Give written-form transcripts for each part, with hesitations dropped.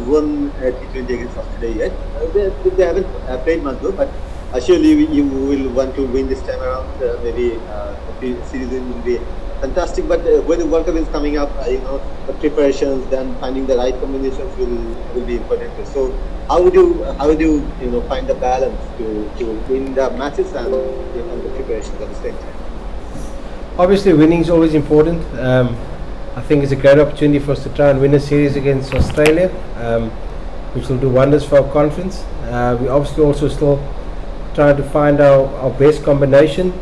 won T20 against Australia yet. They haven't played much though, but surely you will want to win this time around. Maybe the series will be fantastic. But when the World Cup is coming up, the preparations, then finding the right combinations will be important. So how would you find the balance to win the matches and the preparations at the same time? Obviously, winning is always important. I think it's a great opportunity for us to try and win a series against Australia, which will do wonders for our conference. We obviously also still trying to find our best combination,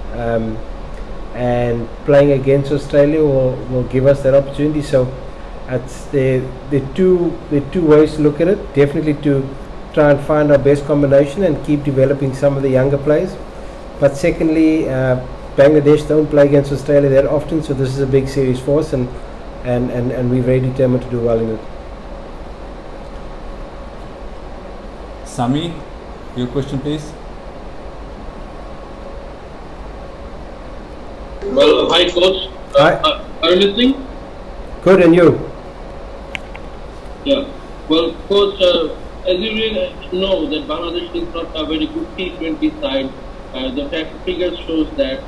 and playing against Australia will give us that opportunity. So it's the two ways to look at it. Definitely to try and find our best combination and keep developing some of the younger players. But secondly, Bangladesh don't play against Australia that often, so this is a big series for us, and we're very determined to do well in it. Sami, your question please. Well, hi coach. Hi. Are you listening? Good, and you? Yeah. Well, coach, as you really know that Bangladesh is not a very good T20 side. The fact figure shows that.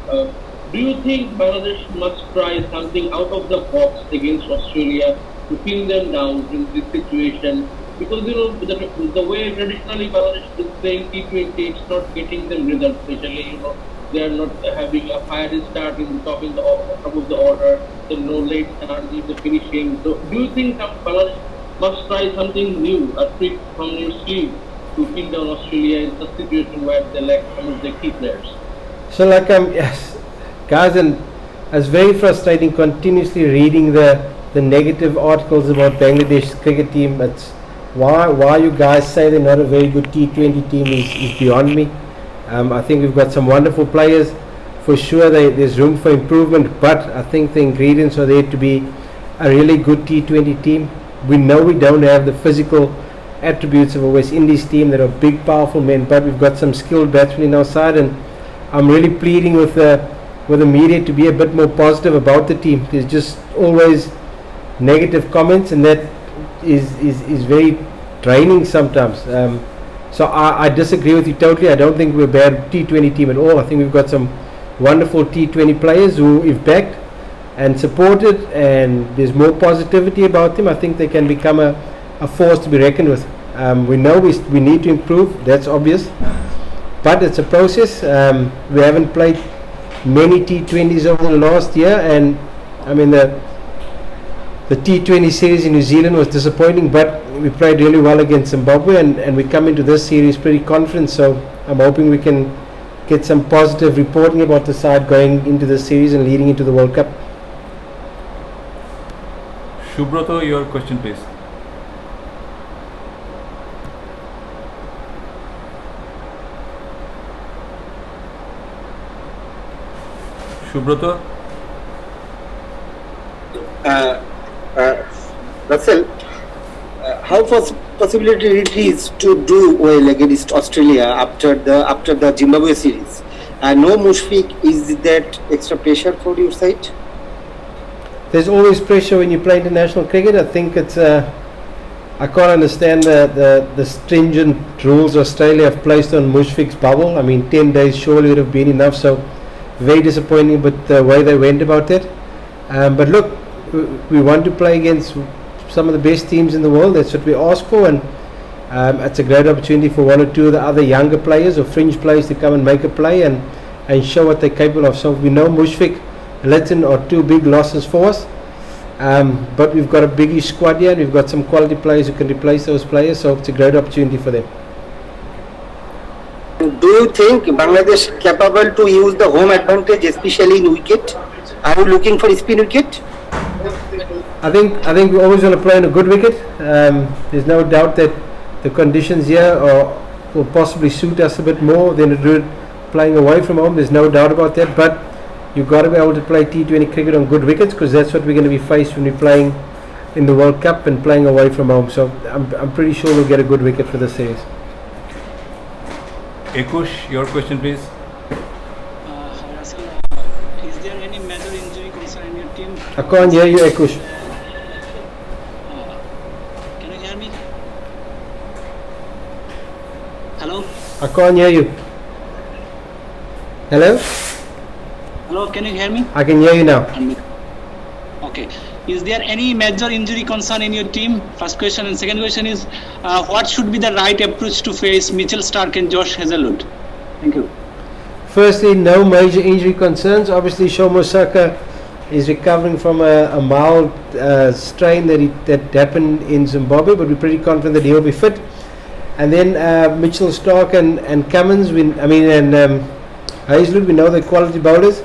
Do you think Bangladesh must try something out of the box against Australia to pin them down in this situation? Because the way traditionally Bangladesh is playing T20, it's not getting them results. Especially they are not having a fiery start in top of the order. There no late start in the finishing. So do you think Bangladesh must try something new, a trick from your sleeve, to pin down Australia in a situation where they lack some of their key players? So yes, guys, and it's very frustrating continuously reading the negative articles about Bangladesh cricket team. It's why you guys say they're not a very good T20 team is beyond me. I think we've got some wonderful players. For sure, there's room for improvement, but I think the ingredients are there to be a really good T20 team. We know we don't have the physical attributes of a West Indies team that are big, powerful men, but we've got some skilled batsmen in our side, and I'm really pleading with the media to be a bit more positive about the team. There's just always negative comments, and that is very draining sometimes. So I disagree with you totally. I don't think we're a bad T20 team at all. I think we've got some wonderful T20 players who we've backed and supported, and there's more positivity about them. I think they can become a force to be reckoned with. We know we need to improve, that's obvious, but it's a process. We haven't played many T20s over the last year, and I mean the T20 series in New Zealand was disappointing, but we played really well against Zimbabwe, and we come into this series pretty confident, so I'm hoping we can get some positive reporting about the side going into this series and leading into the World Cup. Shubroto, your question please. Shubroto? Russell, how possibility it is to do well against Australia after the Zimbabwe series? No Mushfiq, is that extra pressure for your side? There's always pressure when you play international cricket. I think it's I can't understand the stringent rules Australia have placed on Mushfiq's bubble. I mean, 10 days surely would have been enough, so very disappointing with the way they went about it. But look, we want to play against some of the best teams in the world. That's what we ask for, and it's a great opportunity for one or two of the other younger players or fringe players to come and make a play and show what they're capable of. So we know Mushfiq, Litton are two big losses for us, but we've got a biggish squad here, and we've got some quality players who can replace those players, so it's a great opportunity for them. Do you think Bangladesh capable to use the home advantage, especially in wicket? Are you looking for spin wicket? I think we always want to play on a good wicket. There's no doubt that the conditions here will possibly suit us a bit more than it would playing away from home. There's no doubt about that, but you've got to be able to play T20 cricket on good wickets, because that's what we're going to be faced when we're playing in the World Cup and playing away from home. So I'm pretty sure we'll get a good wicket for this series. Ekush, your question please. Is there any major injury concern in your team? I can't hear you, Ekush. Can you hear me? Hello? I can't hear you. Hello? Hello, can you hear me? I can hear you now. Okay. Is there any major injury concern in your team? First question. And second question is, what should be the right approach to face Mitchell Stark and Josh Hazelwood? Thank you. Firstly, no major injury concerns. Obviously, Shomo Saka is recovering from a mild strain that happened in Zimbabwe, but we're pretty confident that he'll be fit. And then Mitchell Stark and Cummins, and Hazelwood, we know they're quality bowlers.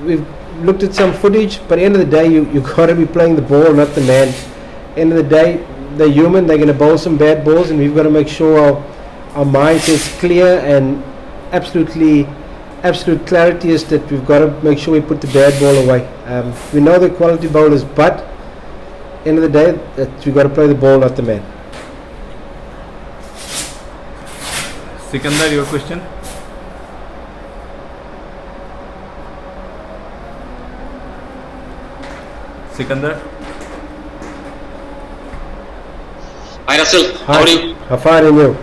We've looked at some footage, but at the end of the day, you got to be playing the ball, not the man. End of the day, they're human. They're going to bowl some bad balls, and we've got to make sure our mindset's clear and absolute clarity is that we've got to make sure we put the bad ball away. We know they're quality bowlers, but at the end of the day, that we've got to play the ball, not the man. Sikandar, your question. Sikandar. Hi Russell, Hi. how are you? How far are you?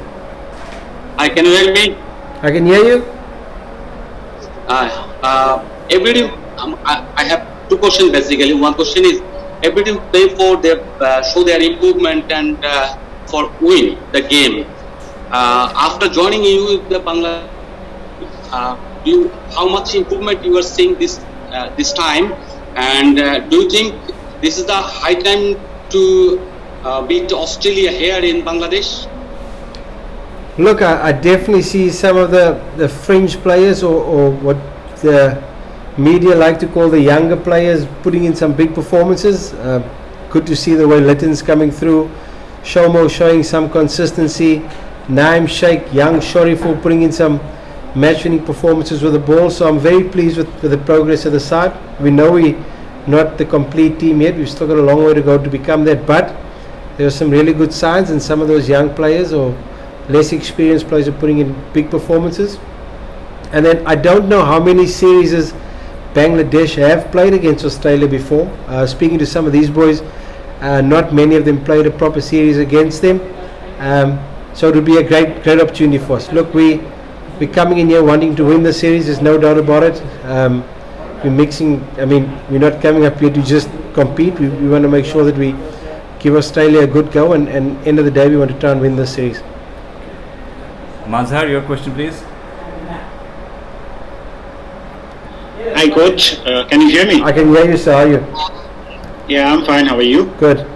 Hi, can you hear me? I can hear you. Every team, I have two questions basically. One question is, every team play for their show their improvement and for win the game. After joining you with the Bangla, how much improvement you are seeing this time, and do you think this is the high time to beat Australia here in Bangladesh? Look, I definitely see some of the fringe players or what the media like to call the younger players putting in some big performances. Good to see the way Litton's coming through, Shomo showing some consistency, Naim Sheikh, young Shariful putting in some match-winning performances with the ball. So I'm very pleased with the progress of the side. We know we're not the complete team yet. We've still got a long way to go to become that, but there are some really good signs, and some of those young players or less experienced players are putting in big performances. And then I don't know how many series Bangladesh have played against Australia before. Speaking to some of these boys, not many of them played a proper series against them. So it would be a great opportunity for us. Look, we're coming in here wanting to win the series. There's no doubt about it. We're not coming up here to just compete. We want to make sure that we give Australia a good go, and end of the day, we want to try and win this series. Mazhar, your question, please. Hi coach, can you hear me? I can hear you, sir. How are you? Yeah, I'm fine. How are you? Good.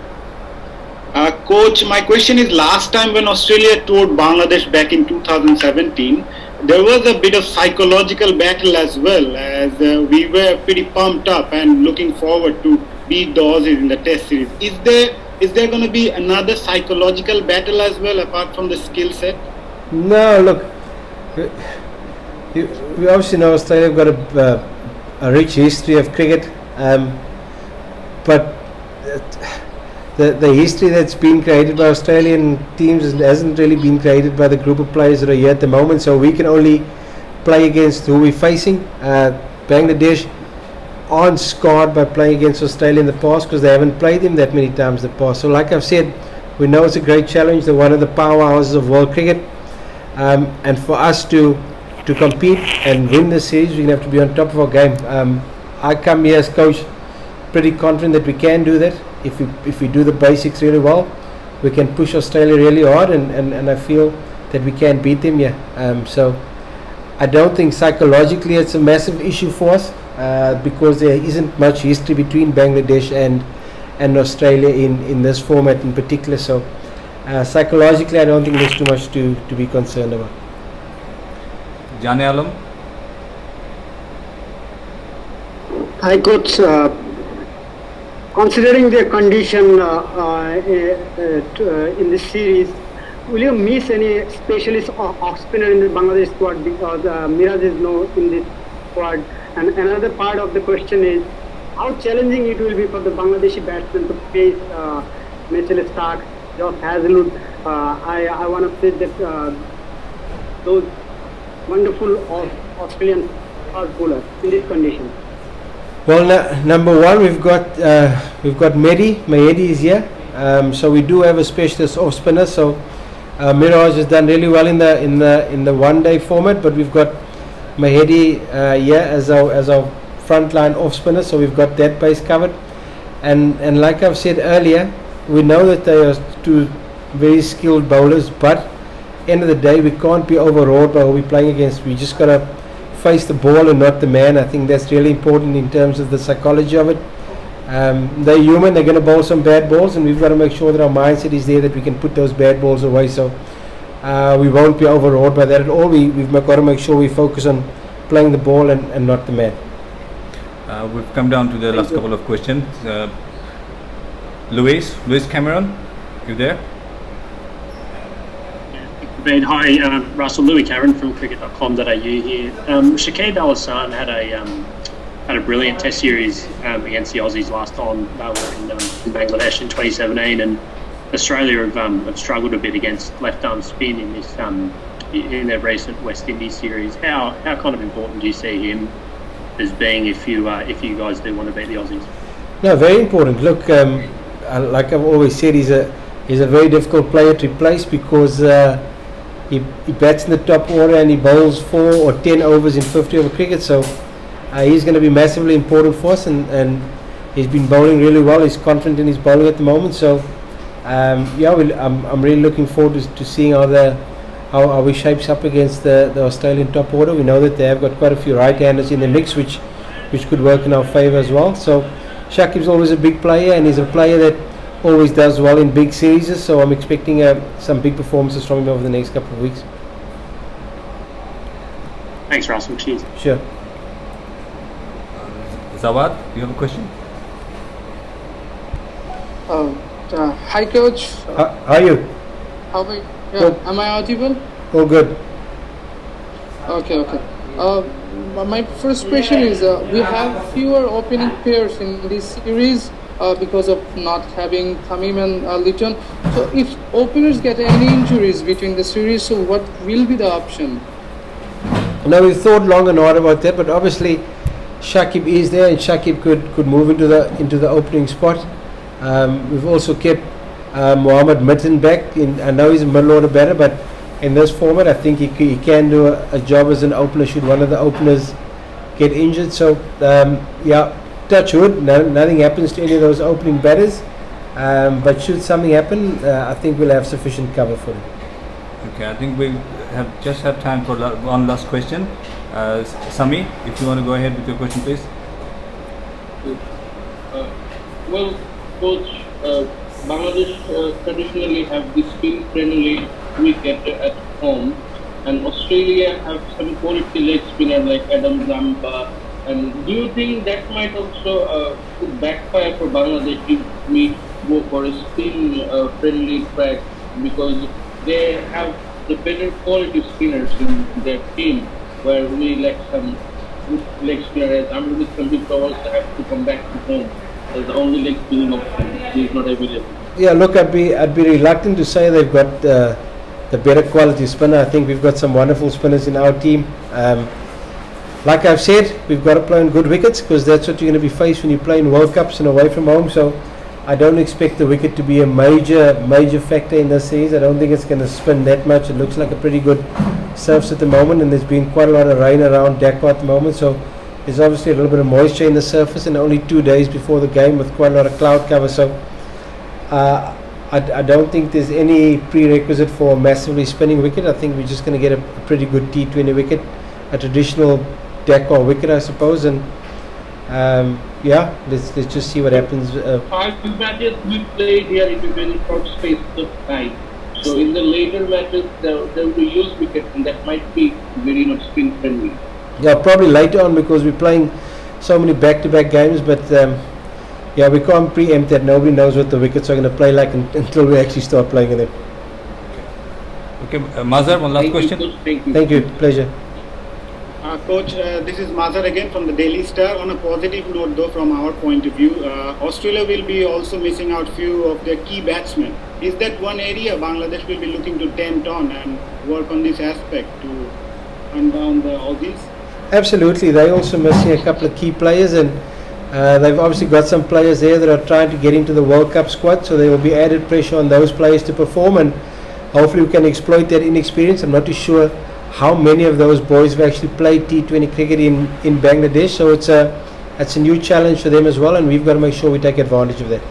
Coach, my question is, last time when Australia toured Bangladesh back in 2017, there was a bit of psychological battle as well, as we were pretty pumped up and looking forward to beat the Aussies in the Test series. Is there going to be another psychological battle as well, apart from the skill set? No, look, we obviously know Australia have got a rich history of cricket, but the history that's been created by Australian teams hasn't really been created by the group of players that are here at the moment, so we can only play against who we're facing. Bangladesh aren't scarred by playing against Australia in the past because they haven't played them that many times in the past. So like I've said, we know it's a great challenge. They're one of the powerhouses of world cricket, and for us to compete and win the series, we're going to have to be on top of our game. I come here as coach pretty confident that we can do that. If we do the basics really well, we can push Australia really hard, and I feel that we can beat them. So I don't think psychologically it's a massive issue for us, because there isn't much history between Bangladesh and Australia in this format in particular. So psychologically, I don't think there's too much to be concerned about. Jane Alam. Hi coach, considering the condition in this series, will you miss any specialist off spinner in the Bangladesh squad, because Miraj is no in this squad? And another part of the question is, how challenging it will be for the Bangladeshi batsmen to face Mitchell Stark, Josh Hazelwood. I want to say that those wonderful Australian fast bowlers in this condition. Well, number one, we've got Mahedi is here, so we do have a specialist off spinner. So Miraj has done really well in the one-day format, but we've got Mahedi here as our frontline off spinner, so we've got that base covered. And like I've said earlier, we know that they are two very skilled bowlers, but end of the day we can't be overawed by who we're playing against. We just got to face the ball and not the man. I think that's really important in terms of the psychology of it. They're human, they're going to bowl some bad balls, and we've got to make sure that our mindset is there, that we can put those bad balls away, so we won't be overawed by that at all. We've got to make sure we focus on playing the ball and not the man. We've come down to the last couple of questions. Luis Cameron, you there? Hi, Russell, Louis Cameron from cricket.com.au here. Shakib Al Hassan had a brilliant Test series against the Aussies last time they were in Bangladesh in 2017, and Australia have struggled a bit against left-arm spin in this in their recent West Indies series. How kind of important do you see him as being if you guys do want to beat the Aussies? No, very important. Look, like I've always said, he's a very difficult player to replace because he bats in the top order and he bowls 4 or 10 overs in 50 over cricket, so he's going to be massively important for us, and he's been bowling really well. He's confident in his bowling at the moment, so I'm really looking forward to seeing how he shapes up against the Australian top order. We know that they have got quite a few right-handers in the mix, which could work in our favour as well. So Shakib's always a big player, and he's a player that always does well in big series, so I'm expecting some big performances from him over the next couple of weeks. Thanks, Russell. Cheers. Sure. Zawad, you have a question? Hi, Coach. How are you? How are you? Yeah, am I audible? Oh, good. Okay. My first question is, we have fewer opening pairs in this series because of not having Tamim and Litton. So if openers get any injuries between the series, so what will be the option? Now, we've thought long and hard about that, but obviously Shakib is there, and Shakib could move into the opening spot. We've also kept Mohammed Mitten back. I know he's a middle order batter, but in this format, I think he can do a job as an opener should one of the openers get injured. So touch wood, nothing happens to any of those opening batters. But should something happen, I think we'll have sufficient cover for it. Okay, I think we just have time for one last question. Sami, if you want to go ahead with your question, please. Well, Coach, Bangladesh traditionally have this spin-friendly wicket at home, and Australia have some quality leg spinner like Adam Zamba. And do you think that might also could backfire for Bangladesh if we go for a spin-friendly track, because they have the better quality spinners in their team, where we lack some good leg spinners. I'm with some people also have to come back to home as the only leg spinning option is not available. Yeah, look, I'd be reluctant to say they've got the better quality spinner. I think we've got some wonderful spinners in our team. Like I've said, we've got to play on good wickets, because that's what you're going to be faced when you play in World Cups and away from home. So I don't expect the wicket to be a major factor in this series. I don't think it's going to spin that much. It looks like a pretty good surface at the moment, and there's been quite a lot of rain around Dhaka at the moment, so there's obviously a little bit of moisture in the surface, and only 2 days before the game with quite a lot of cloud cover. So I don't think there's any prerequisite for a massively spinning wicket. I think we're just going to get a pretty good T20 wicket, a traditional Dhaka wicket, I suppose, and let's just see what happens. 5 matches we played here in a very short space of time. So in the later matches, there will be used wicket, and that might be very not spin friendly. Yeah, probably later on, because we're playing so many back-to-back games. But we can't preempt that. Nobody knows what the wickets are going to play like until we actually start playing them. Okay, Mazhar, one last question. Thank you. Pleasure. Coach, this is Mazhar again from the Daily Star. On a positive note, though, from our point of view, Australia will be also missing out few of their key batsmen. Is that one area Bangladesh will be looking to tempt on and work on this aspect to hunt down the Aussies? Absolutely. They're also missing a couple of key players, and they've obviously got some players there that are trying to get into the World Cup squad, so there will be added pressure on those players to perform. And hopefully we can exploit their inexperience. I'm not too sure how many of those boys have actually played T20 cricket in Bangladesh, so it's a new challenge for them as well, and we've got to make sure we take advantage of that.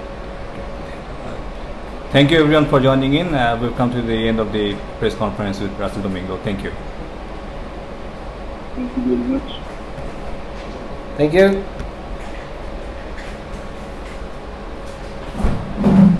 Thank you everyone for joining in. We've come to the end of the press conference with Russell Domingo. Thank you. Thank you very much. Thank you.